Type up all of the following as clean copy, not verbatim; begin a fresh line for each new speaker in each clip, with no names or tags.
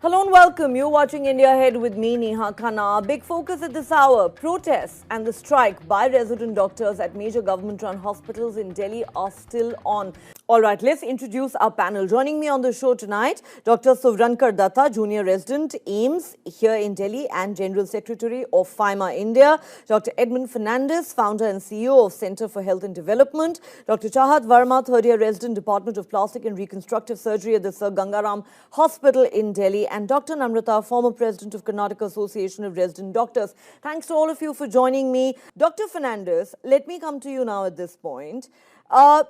Hello and welcome. You're watching India Ahead with me, Neha Khanna. Big focus at this hour. Protests and the strike by resident doctors at major government-run hospitals in Delhi are still on. All right, let's introduce our panel. Joining me on the show tonight, Dr. Suvrankar Datta, Junior Resident, AIMS here in Delhi and General Secretary of FIMA India. Dr. Edmond Fernandes, Founder and CEO of Center for Health and Development. Dr. Chahat Verma, Third-year Resident, Department of Plastic and Reconstructive Surgery at the Sir Gangaram Hospital in Delhi. And Dr. Namrata, former President of Karnataka Association of Resident Doctors. Thanks to all of you for joining me. Dr. Fernandes, let me come to you now at this point. As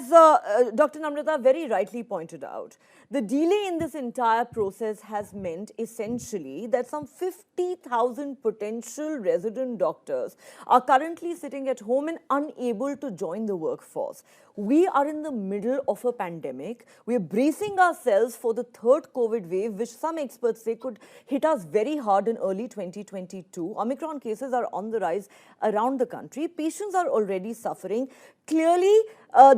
Dr. Namrata very rightly pointed out, the delay in this entire process has meant essentially that some 50,000 potential resident doctors are currently sitting at home and unable to join the workforce. We are in the middle of a pandemic. We're bracing ourselves for the third COVID wave, which some experts say could hit us very hard in early 2022. Omicron cases are on the rise around the country. Patients are already suffering. Clearly,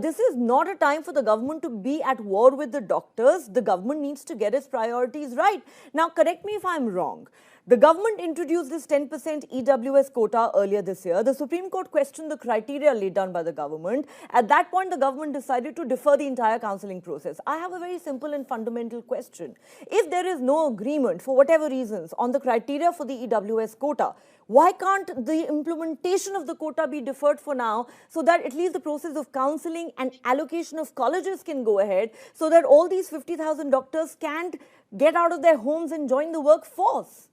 this is not a time for the government to be at war with the doctors. The government needs to get its priorities right. Now, correct me if I'm wrong. The government introduced this 10% EWS quota earlier this year. The Supreme Court questioned the criteria laid down by the government. At that point, the government decided to defer the entire counselling process. I have a very simple and fundamental question. If there is no agreement, for whatever reasons, on the criteria for the EWS quota, why can't the implementation of the quota be deferred for now so that at least the process of counselling and allocation of colleges can go ahead so that all these 50,000 doctors can get out of their homes and join the workforce?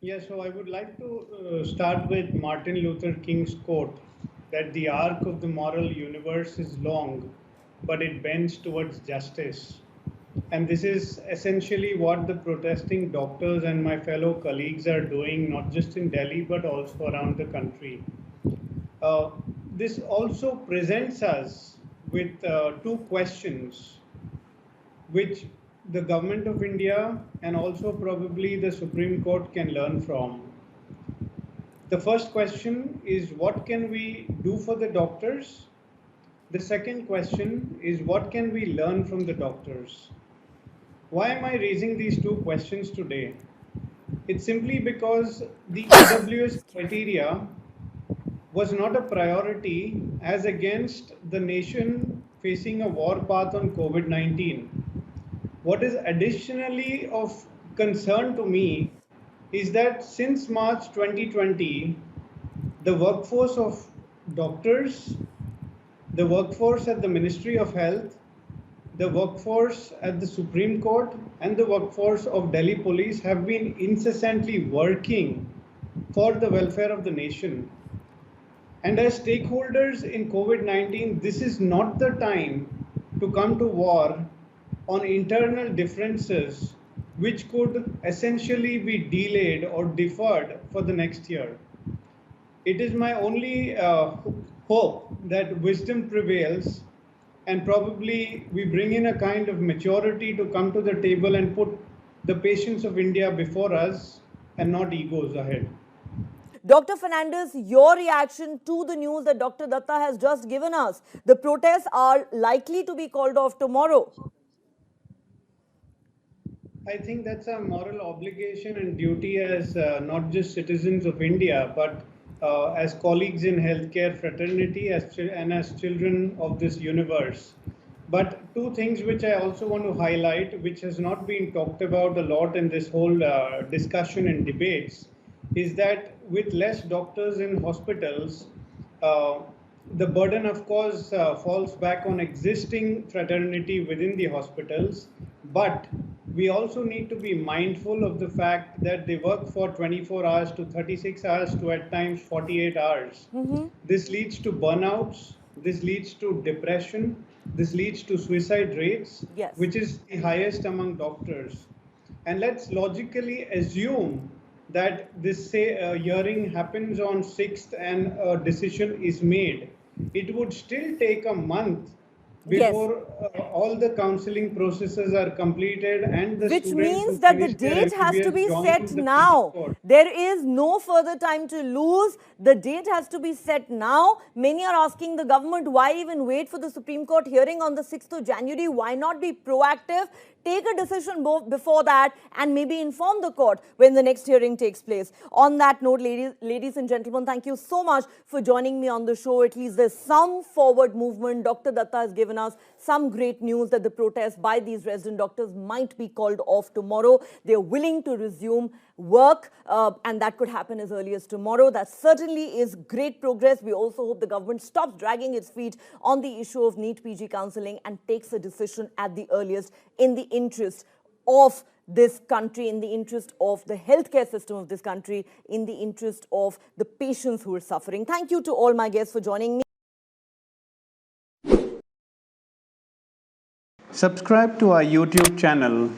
Yeah, so I would like to start with Martin Luther King's quote that the arc of the moral universe is long, but it bends towards justice. And this is essentially what the protesting doctors and my fellow colleagues are doing, not just in Delhi, but also around the country. This also presents us with two questions, which the government of India and also probably the Supreme Court can learn from. The first question is, what can we do for the doctors? The second question is, what can we learn from the doctors? Why am I raising these two questions today? It's simply because the EWS criteria was not a priority as against the nation facing a war path on COVID-19. What is additionally of concern to me is that since March 2020, the workforce of doctors, the workforce at the Ministry of Health, the workforce at the Supreme Court, and the workforce of Delhi Police have been incessantly working for the welfare of the nation. And as stakeholders in COVID-19, this is not the time to come to war on internal differences which could essentially be delayed or deferred for the next year. It is my only hope that wisdom prevails and probably we bring in a kind of maturity to come to the table and put the patients of India before us and not egos ahead.
Dr. Fernandes, your reaction to the news that Dr. Datta has just given us. The protests are likely to be called off tomorrow.
I think that's a moral obligation and duty as not just citizens of India, but as colleagues in healthcare fraternity and as children of this universe. But two things which I also want to highlight, which has not been talked about a lot in this whole discussion and debates, is that with less doctors in hospitals, the burden, of course, falls back on existing fraternity within the hospitals. But we also need to be mindful of the fact that they work for 24 hours to 36 hours to at times 48 hours. This leads to burnouts, this leads to depression, this leads to suicide rates, which is the highest among doctors. And let's logically assume that this hearing happens on 6th and a decision is made. It would still take a month before all the counseling processes are completed and the
Which
students
means
who
that the
finish their
date has to
MBBS
be
join
set
the
now.
PG course.
There is no further time to lose. The date has to be set now. Many are asking the government, why even wait for the Supreme Court hearing on the 6th of January? Why not be proactive? Take a decision before that and maybe inform the court when the next hearing takes place. On that note, ladies and gentlemen, thank you so much for joining me on the show. At least there's some forward movement. Dr. Datta has given us some great news that the protest by these resident doctors might be called off tomorrow. They're willing to resume work and that could happen as early as tomorrow. That certainly is great progress. We also hope the government stops dragging its feet on the issue of NEET PG counselling and takes a decision at the earliest in the interest of this country, in the interest of the healthcare system of this country, in the interest of the patients who are suffering. Thank you to all my guests for joining me.
Subscribe to our YouTube channel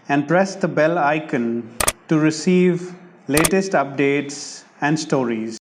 and press the bell icon to receive latest updates and stories.